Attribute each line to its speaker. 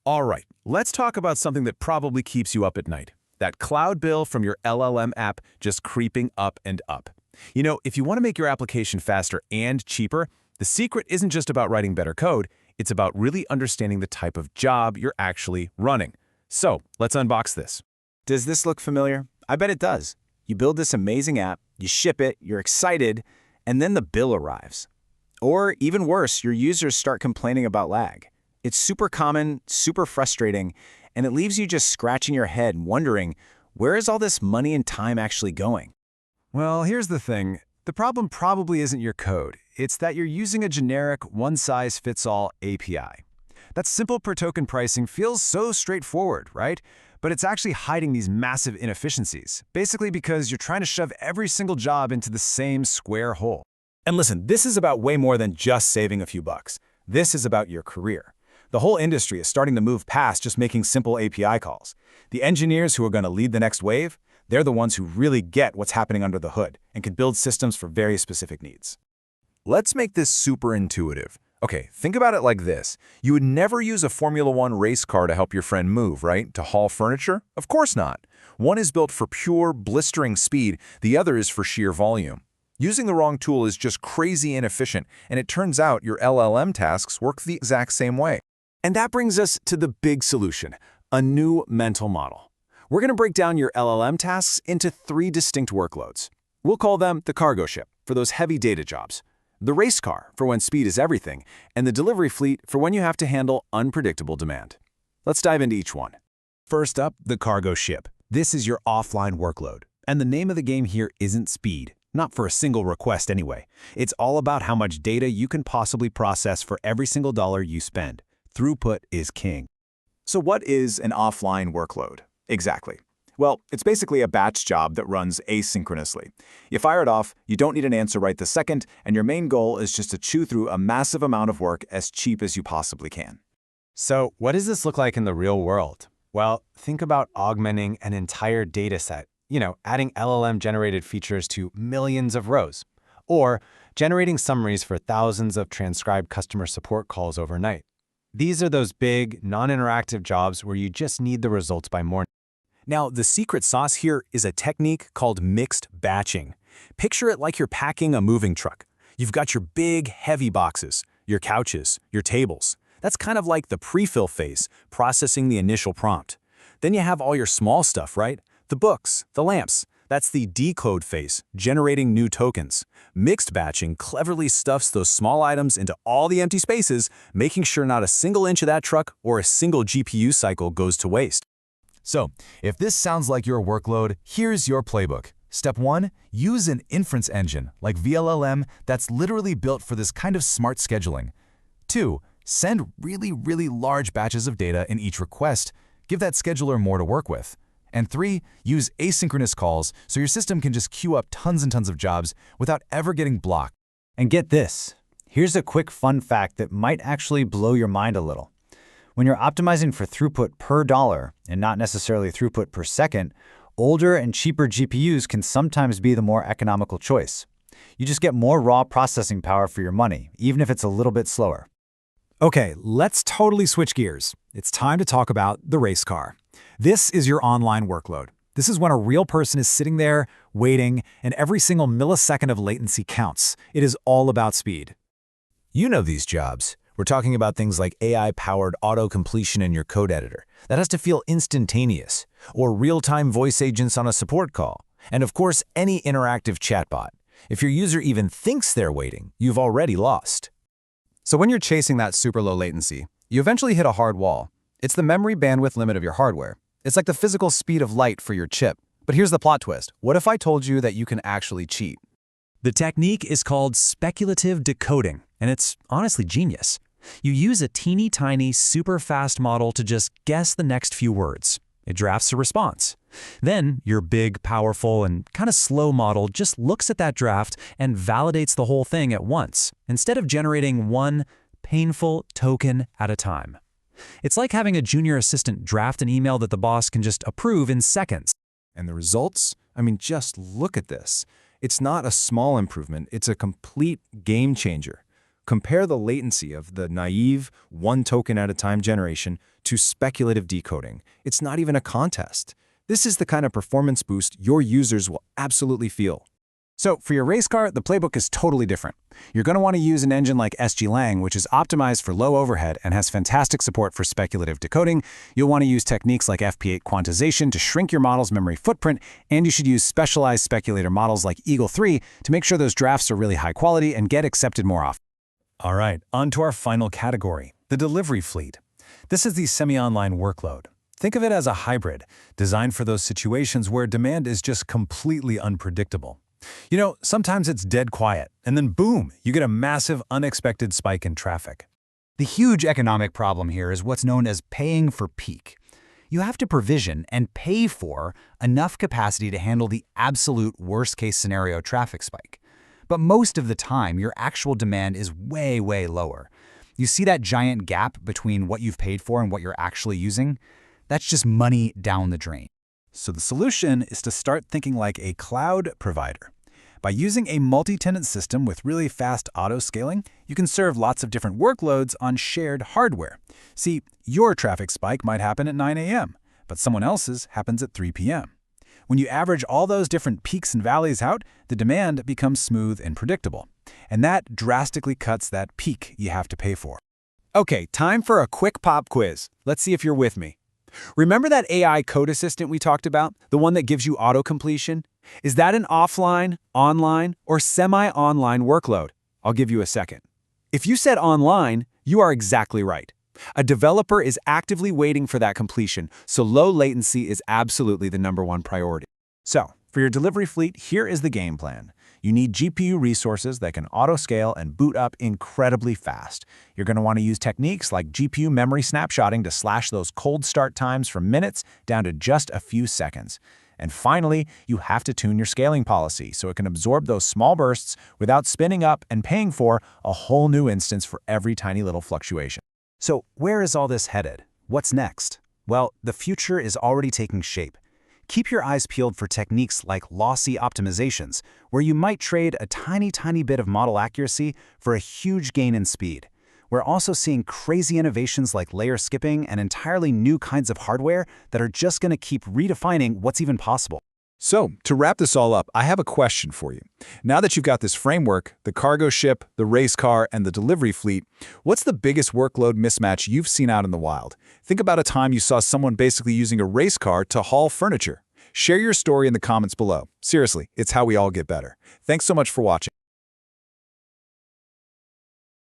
Speaker 1: All right, let's talk about something that probably keeps you up at night. That cloud bill from your LLM app just creeping up and up. You know, if you want to make your application faster and cheaper, the secret isn't just about writing better code, it's about really understanding the type of job you're actually running. So, let's unbox this.
Speaker 2: Does this look familiar? I bet it does. You build this amazing app, you ship it, you're excited, and then the bill arrives. Or even worse, your users start complaining about lag. It's super common, super frustrating, and it leaves you just scratching your head wondering, where is all this money and time actually going?
Speaker 1: Well, here's the thing. The problem probably isn't your code. It's that you're using a generic one-size-fits-all API. That simple per-token pricing feels so straightforward, right? But it's actually hiding these massive inefficiencies, basically because you're trying to shove every single job into the same square hole.
Speaker 2: And listen, this is about way more than just saving a few bucks. This is about your career. The whole industry is starting to move past just making simple API calls. The engineers who are going to lead the next wave, they're the ones who really get what's happening under the hood and can build systems for very specific needs.
Speaker 3: Let's make this super intuitive. Okay, think about it like this. You would never use a Formula One race car to help your friend move, right? To haul furniture? Of course not. One is built for pure, blistering speed. The other is for sheer volume. Using the wrong tool is just crazy inefficient, and it turns out your LLM tasks work the exact same way.
Speaker 2: And that brings us to the big solution, a new mental model. We're going to break down your LLM tasks into 3 distinct workloads. We'll call them the cargo ship for those heavy data jobs, the race car for when speed is everything, and the delivery fleet for when you have to handle unpredictable demand. Let's dive into each one.
Speaker 1: First up, the cargo ship. This is your offline workload. And the name of the game here isn't speed. Not for a single request anyway. It's all about how much data you can possibly process for every single dollar you spend. Throughput is king.
Speaker 2: So what is an offline workload? Exactly. Well, it's basically a batch job that runs asynchronously. You fire it off, you don't need an answer right this second, and your main goal is just to chew through a massive amount of work as cheap as you possibly can.
Speaker 4: So what does this look like in the real world? Well, think about augmenting an entire data set. Adding LLM-generated features to millions of rows. Or generating summaries for thousands of transcribed customer support calls overnight. These are those big, non-interactive jobs where you just need the results by morning.
Speaker 2: Now, the secret sauce here is a technique called mixed batching. Picture it like you're packing a moving truck. You've got your big, heavy boxes, your couches, your tables. That's kind of like the pre-fill phase, processing the initial prompt. Then you have all your small stuff, right? The books, the lamps. That's the decode phase, generating new tokens. Mixed batching cleverly stuffs those small items into all the empty spaces, making sure not a single inch of that truck or a single GPU cycle goes to waste.
Speaker 3: So, if this sounds like your workload, here's your playbook. Step 1, use an inference engine like vLLM that's literally built for this kind of smart scheduling. 2, send really large batches of data in each request. Give that scheduler more to work with. And 3, use asynchronous calls so your system can just queue up tons and tons of jobs without ever getting blocked.
Speaker 4: And get this. Here's a quick fun fact that might actually blow your mind a little. When you're optimizing for throughput per dollar, and not necessarily throughput per second, older and cheaper GPUs can sometimes be the more economical choice. You just get more raw processing power for your money, even if it's a little bit slower.
Speaker 5: Okay, let's totally switch gears. It's time to talk about the race car. This is your online workload. This is when a real person is sitting there, waiting, and every single millisecond of latency counts. It is all about speed.
Speaker 3: You know these jobs. We're talking about things like AI-powered auto-completion in your code editor that has to feel instantaneous, or real-time voice agents on a support call, and of course, any interactive chatbot. If your user even thinks they're waiting, you've already lost.
Speaker 6: So when you're chasing that super low latency, you eventually hit a hard wall. It's the memory bandwidth limit of your hardware. It's like the physical speed of light for your chip. But here's the plot twist. What if I told you that you can actually cheat?
Speaker 5: The technique is called speculative decoding, and it's honestly genius. You use a teeny tiny, super fast model to just guess the next few words. It drafts a response. Then your big, powerful, and kind of slow model just looks at that draft and validates the whole thing at once, instead of generating one painful token at a time. It's like having a junior assistant draft an email that the boss can just approve in seconds.
Speaker 6: And the results? I mean, just look at this. It's not a small improvement, it's a complete game changer. Compare the latency of the naive, one token at a time generation to speculative decoding. It's not even a contest. This is the kind of performance boost your users will absolutely feel.
Speaker 1: So for your race car, the playbook is totally different. You're going to want to use an engine like SGLang, which is optimized for low overhead and has fantastic support for speculative decoding. You'll want to use techniques like FP8 quantization to shrink your model's memory footprint, and you should use specialized speculator models like Eagle 3 to make sure those drafts are really high quality and get accepted more often.
Speaker 5: All right, on to our final category, the delivery fleet. This is the semi-online workload. Think of it as a hybrid, designed for those situations where demand is just completely unpredictable. You know, sometimes it's dead quiet, and then boom, you get a massive, unexpected spike in traffic.
Speaker 3: The huge economic problem here is what's known as paying for peak. You have to provision and pay for enough capacity to handle the absolute worst-case scenario traffic spike. But most of the time, your actual demand is way, way lower. You see that giant gap between what you've paid for and what you're actually using? That's just money down the drain.
Speaker 1: So the solution is to start thinking like a cloud provider. By using a multi-tenant system with really fast auto-scaling, you can serve lots of different workloads on shared hardware. See, your traffic spike might happen at 9 a.m., but someone else's happens at 3 p.m. When you average all those different peaks and valleys out, the demand becomes smooth and predictable. And that drastically cuts that peak you have to pay for.
Speaker 6: Okay, time for a quick pop quiz. Let's see if you're with me. Remember that AI code assistant we talked about? The one that gives you auto-completion? Is that an offline, online, or semi-online workload? I'll give you a second. If you said online, you are exactly right. A developer is actively waiting for that completion, so low latency is absolutely the #1 priority.
Speaker 1: So, for your delivery fleet, here is the game plan. You need GPU resources that can auto-scale and boot up incredibly fast. You're going to want to use techniques like GPU memory snapshotting to slash those cold start times from minutes down to just a few seconds. And finally, you have to tune your scaling policy so it can absorb those small bursts without spinning up and paying for a whole new instance for every tiny little fluctuation.
Speaker 5: So where is all this headed? What's next? Well, the future is already taking shape. Keep your eyes peeled for techniques like lossy optimizations, where you might trade a tiny bit of model accuracy for a huge gain in speed. We're also seeing crazy innovations like layer skipping and entirely new kinds of hardware that are just going to keep redefining what's even possible.
Speaker 6: So, to wrap this all up, I have a question for you. Now that you've got this framework, the cargo ship, the race car, and the delivery fleet, what's the biggest workload mismatch you've seen out in the wild? Think about a time you saw someone basically using a race car to haul furniture. Share your story in the comments below. Seriously, it's how we all get better. Thanks so much for watching.